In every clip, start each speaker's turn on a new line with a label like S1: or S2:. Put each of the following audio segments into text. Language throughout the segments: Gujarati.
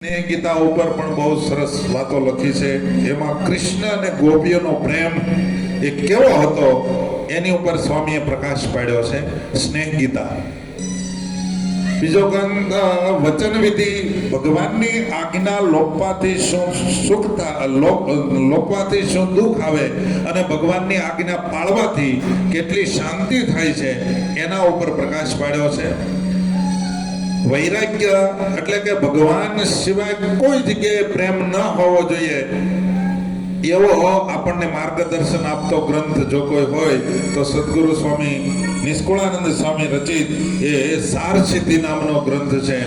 S1: ગીતા ઉપર પણ બહુ સરસ વાતો લખી છે. એમાં કૃષ્ણ અને ગોપીઓનો પ્રેમ એ કેવો હતો એની ઉપર સ્વામીએ પ્રકાશ પાડ્યો છે. સ્નેહ ગીતા. બીજો ગ્રંથ વચન વિધિ. ભગવાનની આજ્ઞા લોપવાથી શું સુખ લોપવાથી શું દુઃખ આવે અને ભગવાનની આજ્ઞા પાળવાથી કેટલી શાંતિ થાય છે એના ઉપર પ્રકાશ પાડ્યો છે. વૈરાગ્ય એટલે કે ભગવાન સિવાય કોઈ જગ્યાએ પ્રેમ ન હોવો જોઈએ એવો આપણને માર્ગદર્શન આપતો ગ્રંથ જો કોઈ હોય તો સદગુરુ સ્વામી નિષ્કુળાનંદ સ્વામી રચિત એ સાર સિદ્ધિ નામનો ગ્રંથ છે.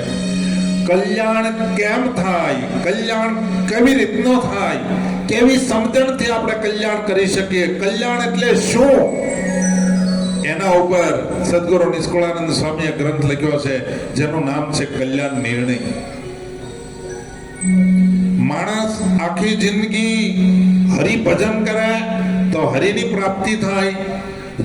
S1: કલ્યાણ કેમ થાય, કલ્યાણ કેવી રીતનો થાય, કેવી સમજણથી આપણે કલ્યાણ કરી શકીએ, કલ્યાણ એટલે શું, એના ઉપર સદગુરુ નિષ્કુળાનંદ સ્વામીએ ગ્રંથ લખ્યો છે જેનું નામ છે કલ્યાણ નિર્ણય. માણસ આખી જિંદગી હરિભજન કરે તો હરિની પ્રાપ્તિ થાય.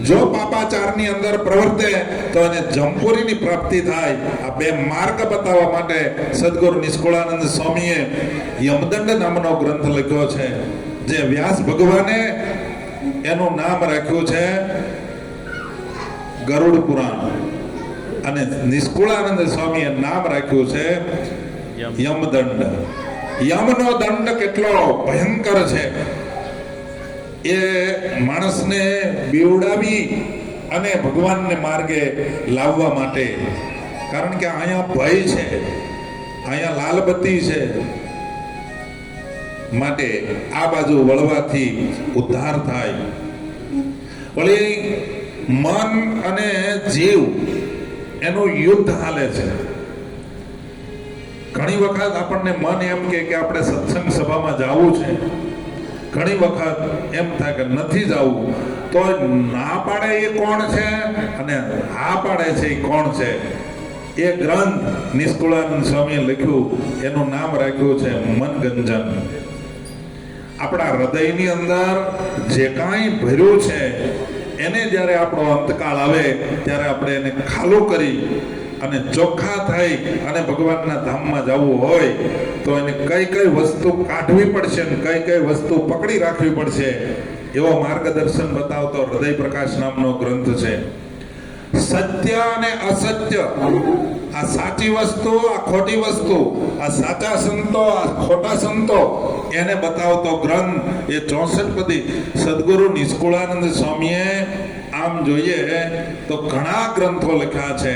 S1: જો પાપાચારની અંદર પ્રવર્તે તો એને જમપુરીની પ્રાપ્તિ થાય. આ બે માર્ગ બતાવવા માટે સદગુરુ નિષ્કુળાનંદ સ્વામીએ યમદંડ નામનો ગ્રંથ લખ્યો છે જે વ્યાસ ભગવાને એનું નામ રાખ્યું છે ગરુડ પુરાણ અને નિષ્કુળાનંદ સ્વામીએ નામ રાખ્યું છે યમદંડ. યમનો દંડ કેટલો ભયંકર છે એ માણસને બીવડાવી અને ભગવાનને માર્ગે લાવવા માટે. કારણ કે અહીંયા ભય છે, અહીંયા લાલબત્તી છે, માટે આ બાજુ વળવાથી ઉદ્ધાર થાય. વળી મન અને જીવ એનું યુદ્ધ હાલે છે. ઘણી વખત આપણને મન એમ કે આપણે સત્સંગ સભામાં જવું છે, ઘણી વખત એમ થાય કે નથી જવું. તો ના પાડે એ કોણ છે અને હા પાડે છે એ કોણ છે? એ ગ્રંથ નિષ્કુળાનંદ સ્વામીએ લખ્યું, એનું નામ રાખ્યું છે મનગંજન. આપણા હૃદયની અંદર જે કાંઈ ભર્યું છે એને જ્યારે આપણો અંતકાળ આવે ત્યારે આપણે એને ખાલું કરી અને ચોખ્ખા થઈ અને ભગવાનના ધામમાં જવું હોય તો એને કઈ કઈ વસ્તુ કાઢવી પડશે ને કઈ કઈ વસ્તુ પકડી રાખવી પડશે એવો માર્ગદર્શન બતાવતો હૃદય પ્રકાશ નામનો ગ્રંથ છે. સત્ય અને અસત્ય, આ સાચી વસ્તુ, આ ખોટી વસ્તુ, આ સાચા સંતો, આ ખોટા સંતો, એને બતાવતો ગ્રંથ એ 64 પદી સદગુરુ નિષ્કુળાનંદ સ્વામીએ આમ જોઈએ તો ઘણા ગ્રંથો લખ્યા છે,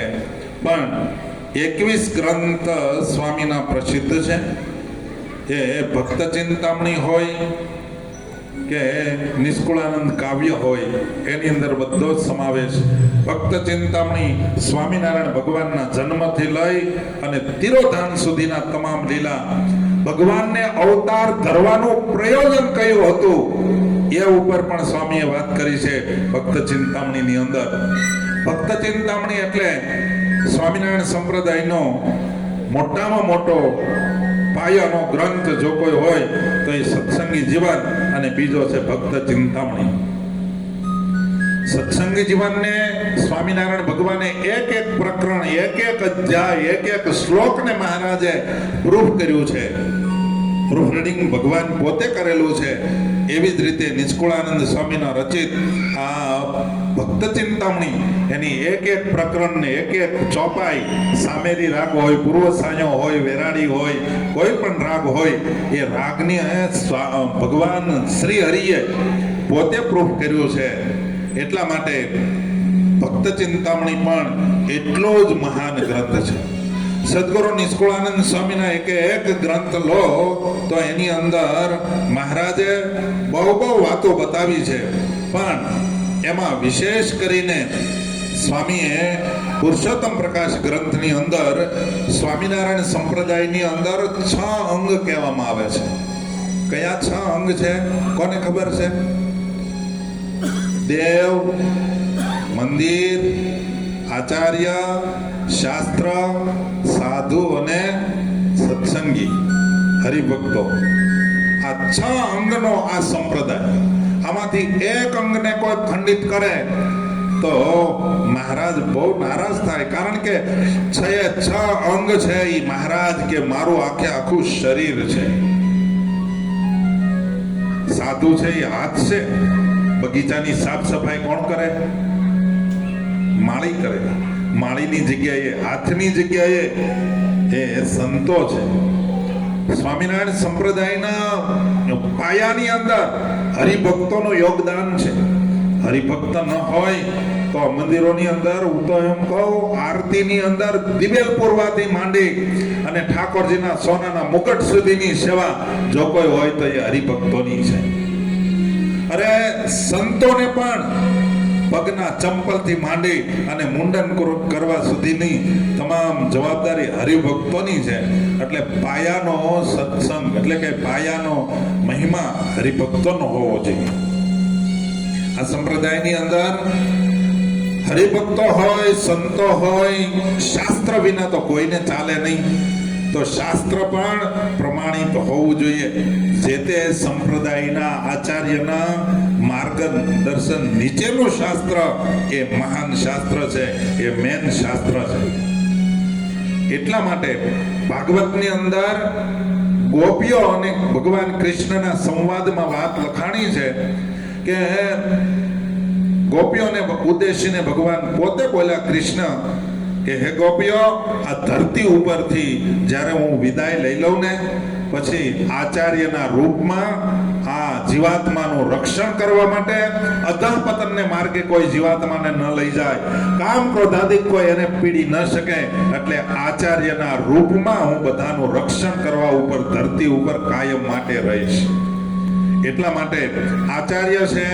S1: પણ 21 ગ્રંથ સ્વામીના પ્રસિદ્ધ છે. એ ભક્ત ચિંતામણી હોય કે નિષ્કુળાનંદ કાવ્ય હોય એની અંદર બધો જ સમાવેશ. ભક્ત ચિંતામણી સ્વામિનારાયણ ભગવાનના જન્મથી લઈ અને તિરોધાન સુધીના તમામ લીલા, ભગવાનને અવતાર ધરવાનું પ્રયોજન કયું હતું એ ઉપર પણ સ્વામીએ વાત કરી છે ભક્ત ચિંતામણીની અંદર. ભક્ત ચિંતામણી એટલે સ્વામિનારાયણ સંપ્રદાયનો મોટામાં મોટો પાયાનો ગ્રંથ જો કોઈ હોય તો એ સત્સંગી જીવન અને બીજો છે ભક્ત ચિંતામણી. સત્સંગી જીવનને સ્વામિનારાયણ ભગવાને એક એક પ્રકરણ, એક એક અધ્યાય, એક એક શ્લોકને મહારાજે પ્રૂફ કર્યું છે. પ્રૂફ રીડિંગ ભગવાન પોતે કરેલું છે. એવી જ રીતે નિષ્કુળાનંદ સ્વામીના રચિત આ ભક્ત ચિંતામણી એની એક એક પ્રકરણને એક એક ચોપાઈ, સામેરી રાગ હોય, પૂર્વ સાયો હોય, વેરાડી હોય, કોઈ પણ રાગ હોય, એ રાગની ભગવાન શ્રી હરિએ પોતે પ્રૂફ કર્યું છે. એટલા માટે ભક્ત ચિંતામણી પણ એટલો જ મહાન ગ્રંથ છે. સદગુરુ નિષ્કુળાનંદ સ્વામીના એક ગ્રંથ લો તો એની અંદર મહારાજે બહુ બહુ વાતો બતાવી છે, પણ એમાં વિશેષ કરીને સ્વામીએ પુરુષોત્તમ પ્રકાશ ગ્રંથની અંદર સ્વામિનારાયણ સંપ્રદાયની અંદર 6 અંગ કહેવામાં આવે છે. કયા 6 અંગ છે કોને ખબર છે? દેવ, મંદિર, આચાર્ય, શાસ્ત્ર, સાધુ અને સત્સંગી હરિભક્તો. આ 6 અંગનો આ સંપ્રદાય. આમાંથી એક અંગને કોઈ ખંડિત કરે તો મહારાજ બહુ નારાજ થાય, કારણ કે 6 અંગ છે એ મહારાજ કે મારું આખું શરીર છે. સાધુ છે એ હાથ છે, બગીચાની સાફ સફાઈ કોણ કરે? માળી કરે. માળીની જગ્યાએ, હાથની જગ્યાએ એ સંતો છે. સ્વામિનારાયણ સંપ્રદાયના પાયાની અંદર હરિભક્તોનું યોગદાન છે. હરિભક્ત ન હોય તો મંદિરોની અંદર, હું તો એમ કહું, આરતીની અંદર દિવેલ પૂરવાથી માંડી અને ઠાકોરજીના સોનાના મુકટ સુધીની સેવા જો કોઈ હોય તો એ હરિભક્તોની છે. અરે સંતોને પણ પગના ચંપલથી માંડી અને મુંડન કરવા સુધીની તમામ જવાબદારી હરિભક્તોની છે. એટલે પાયાનો સત્સંગ, એટલે કે પાયાનો મહિમા હરિભક્તોનો હોવો જોઈએ. આ સંપ્રદાયની અંદર હરિભક્તો હોય, સંતો હોય, શાસ્ત્ર વિના તો કોઈને ચાલે નહીં. તો શાસ્ત્ર પણ પ્રમાણિત હોવું જોઈએ. જે તે સંપ્રદાયના આચાર્યના માર્ગદર્શન નીચેનું શાસ્ત્ર એ મહાન શાસ્ત્ર છે, એ મેન શાસ્ત્ર છે. એટલા માટે ભાગવતની અંદર ગોપીઓ અને ભગવાન કૃષ્ણના સંવાદમાં વાત લખાણી છે કે ગોપીઓને ઉદ્દેશીને ભગવાન પોતે બોલ્યા, કૃષ્ણ કે હે ગોપીઓ, આ ધરતી ઉપરથી જ્યારે હું વિદાય લઈ લઉં ને પછી આચાર્યના રૂપમાં આ જીવાત્માનું રક્ષણ કરવા માટે અધઃપતનને માર્ગે કોઈ જીવાત્માને ન લઈ જાય, કામ ક્રોધાદિક કોઈ એને પીડી ન શકે, એટલે આચાર્યના રૂપમાં હું બધાનું રક્ષણ કરવા ઉપર ધરતી ઉપર કાયમ માટે રહીશ. એટલા માટે આચાર્ય છે